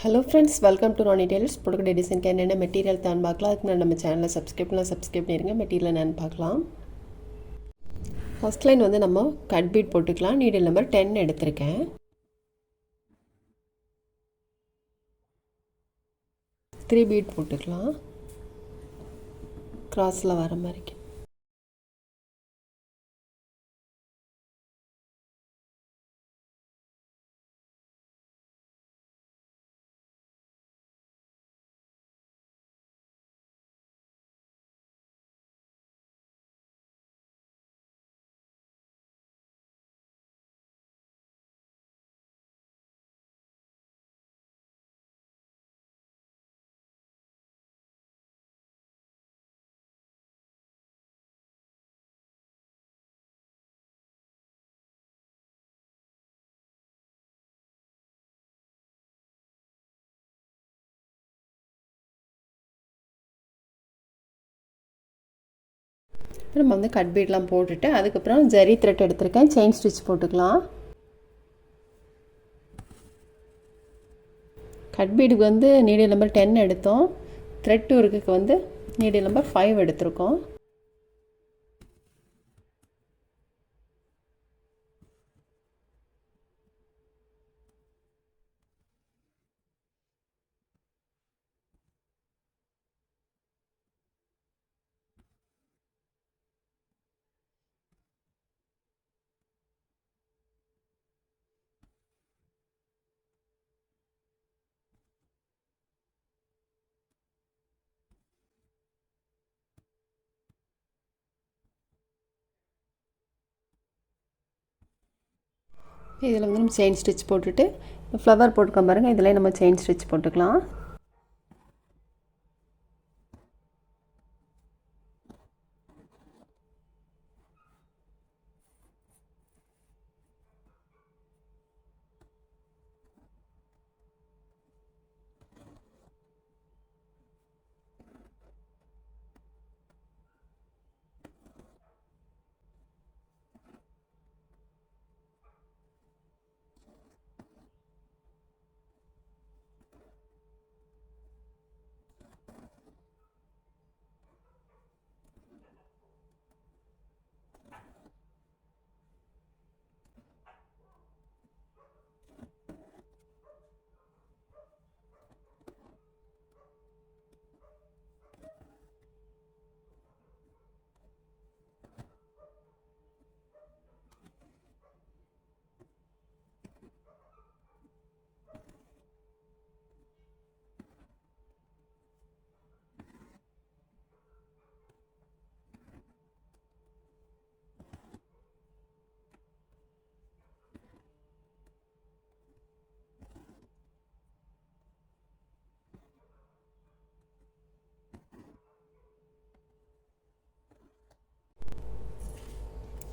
Hello friends, welcome to Ronnie Tailors. Product design க்கு என்னென்ன material தான் பார்க்கலாம். அதுக்கு நம்ம சேனலை சப்ஸ்கிரைப் பண்ணிருங்க. மெட்டீரியல் என்னன்னு பார்க்கலாம். ஃபர்ஸ்ட் லைன் வந்து நம்ம கட் பீட் போட்டுக்கலாம். நீடில் நம்பர் 10 எடுத்திருக்கேன். 3 பீட் போட்டுக்கலாம். கிராஸ்ல வர மாதிரி. நம்ம வந்து கட் பீட்லாம் போட்டுட்டு அதுக்கப்புறம் ஜரி த்ரெட் எடுத்திருக்கேன். செயின் ஸ்டிச் போட்டுக்கலாம். கட் பீடுக்கு வந்து நீடில் நம்பர் 10 எடுத்தோம். த்ரெட் ஒர்க்குக்கு வந்து நீடில் நம்பர் 5 எடுத்திருக்கோம். இதில் வந்து நம்ம செயின் ஸ்டிச் போட்டுட்டு ஃப்ளவர் போட்டுக்கோம் பாருங்கள். இதில் நம்ம செயின் ஸ்டிச் போட்டுக்கலாம்.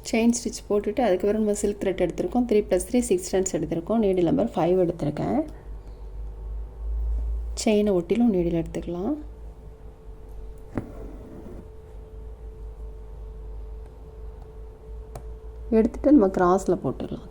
செயின் ஸ்டிச் போட்டுட்டு அதுக்கப்புறம் நம்ம சில்க் த்ரெட் எடுத்திருக்கோம். 3 + 3 6 ஸ்டென்ஸ் எடுத்திருக்கோம். நீடில் நம்பர் 5 எடுத்திருக்கேன். செயினை ஒட்டிலும் நீடில் எடுத்துக்கலாம். எடுத்துகிட்டு நம்ம கிராஸில் போட்டுடலாம்.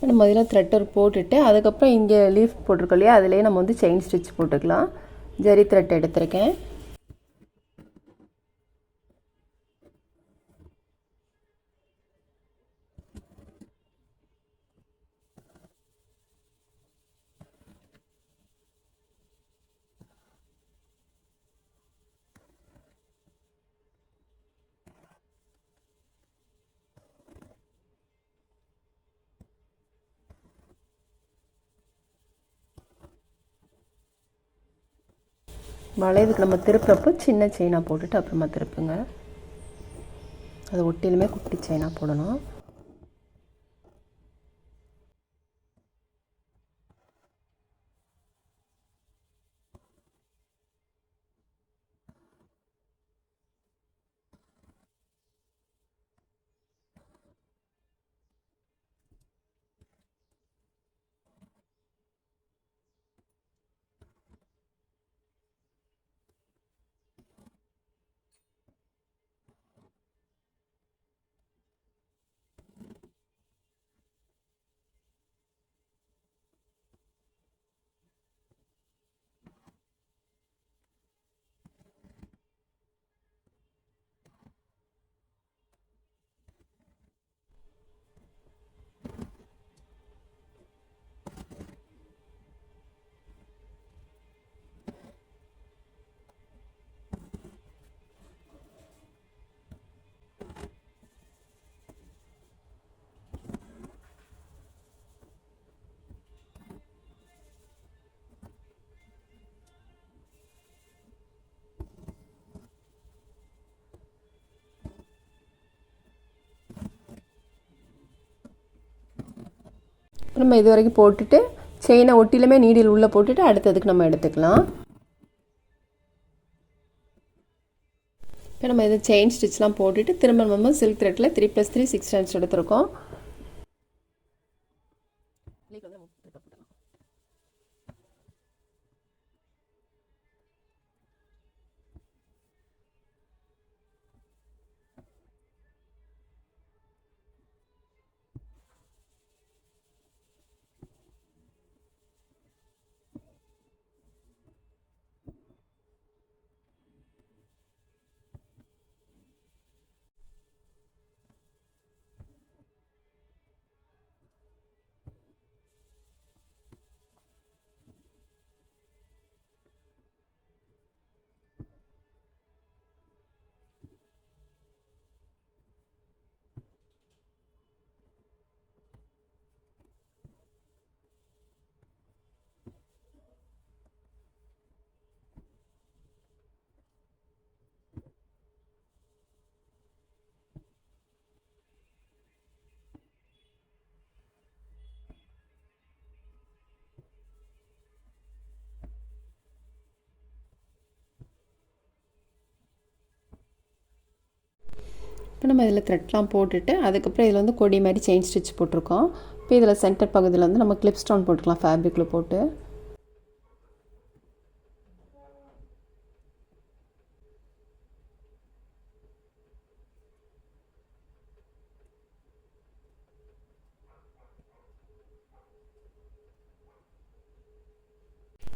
நம்ம இதில் த்ரெட்டர் போட்டுட்டு அதுக்கப்புறம் இங்கே லீஃப் போட்டிருக்கோம் இல்லையா, அதிலே நம்ம வந்து செயின் ஸ்டிச் போட்டுக்கலாம். ஜரி த்ரெட் எடுத்திருக்கேன். வளையதுக்கு நம்ம திருப்புறப்போ சின்ன செயினாக போட்டுட்டு அப்புறமா திருப்புங்க. அது ஒட்டிலுமே குட்டி செயினாக போடணும். நம்ம இது வரைக்கும் போட்டுட்டு செயினை ஒட்டிலுமே நீடில் உள்ளே போட்டுட்டு அடுத்ததுக்கு நம்ம எடுத்துக்கலாம். இப்போ நம்ம இது செயின் ஸ்டிச்லாம் போட்டுட்டு திரும்ப நம்ம சில்க் த்ரெட்டில் 3+3 6 ஸ்டான்ஸ் எடுத்துருக்கோம். இப்போ நம்ம இதில் த்ரெட்லாம் போட்டுட்டு அதுக்கப்புறம் இதில் வந்து கொடி மாதிரி செயின் ஸ்டிச் போட்டிருக்கோம். இப்போ இதில் சென்டர் பகுதியில் வந்து நம்ம கிளிப் ஸ்டோன் போட்டுக்கலாம் ஃபேப்ரிக்கில் போட்டு.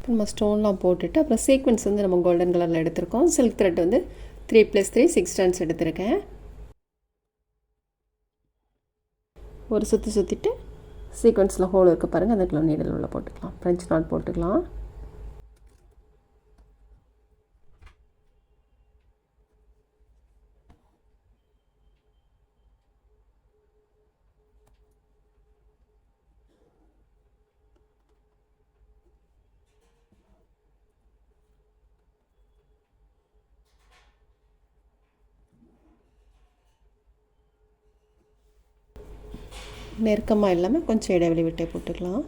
நம்ம ஸ்டோன்லாம் போட்டுட்டு அப்புறம் சீக்வென்ஸ் வந்து நம்ம கோல்டன் கலரில் எடுத்திருக்கோம். சில்க் த்ரெட் வந்து 3+3 6 ஸ்டான்ஸ் எடுத்திருக்கேன். ஒரு சுற்றிட்டு சீக்வென்ஸில் ஹோல் இருக்க பாருங்கள், அதுக்குள்ள நீடில் உள்ள போட்டுக்கலாம். ஃப்ரெஞ்ச் நாட் போட்டுக்கலாம். நெருக்கமாக இல்லாமல் கொஞ்சம் இடைவெளி விட்டே போட்டுக்கலாம்.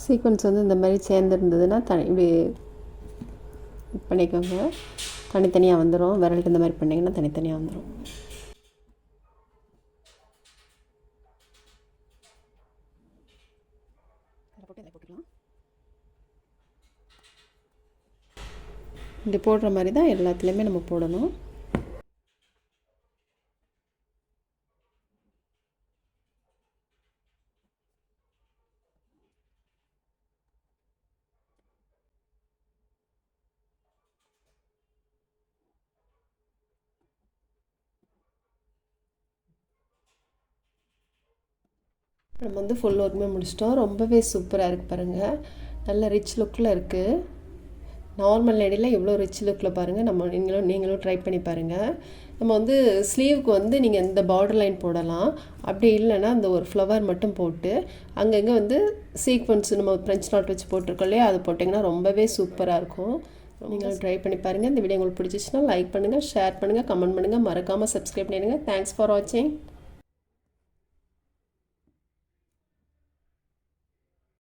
சீக்வென்ஸ் வந்து இந்த மாதிரி சேர்ந்துருந்ததுன்னா இப்படி பண்ணிக்கோங்க, தனித்தனியாக வந்துடும். விரல்ட்டு இந்த மாதிரி பண்ணிங்கன்னா தனித்தனியாக வந்துடும். இப்படி போடுற மாதிரி தான் எல்லாத்துலேயுமே நம்ம போடணும். நம்ம வந்து ஃபுல் ஒர்க்குமே முடிச்சிட்டோம். ரொம்பவே சூப்பராக இருக்குது பாருங்கள். நல்ல ரிச் லுக்கில் இருக்குது. நார்மல் நெடியில் எவ்வளோ ரிச் லுக்கில் பாருங்கள். நீங்களும் ட்ரை பண்ணி பாருங்கள். நம்ம வந்து ஸ்லீவுக்கு வந்து நீங்கள் இந்த பார்டர் லைன் போடலாம். அப்படி இல்லைன்னா அந்த ஒரு ஃப்ளவர் மட்டும் போட்டு அங்கங்கே வந்து சீக்வன்ஸ் நம்ம ஃப்ரெஞ்ச் நாட் வச்சு போட்டிருக்கோம் இல்லையா, அது போட்டிங்கன்னா ரொம்பவே சூப்பராக இருக்கும். நீங்களும் ட்ரை பண்ணி பாருங்கள். இந்த வீடியோ உங்களுக்கு பிடிச்சிச்சுன்னா லைக் பண்ணுங்கள், ஷேர் பண்ணுங்கள், கமெண்ட் பண்ணுங்கள், மறக்காமல் சப்ஸ்கிரைப் பண்ணிடுங்க. தேங்க்ஸ் ஃபார் வாட்சிங்.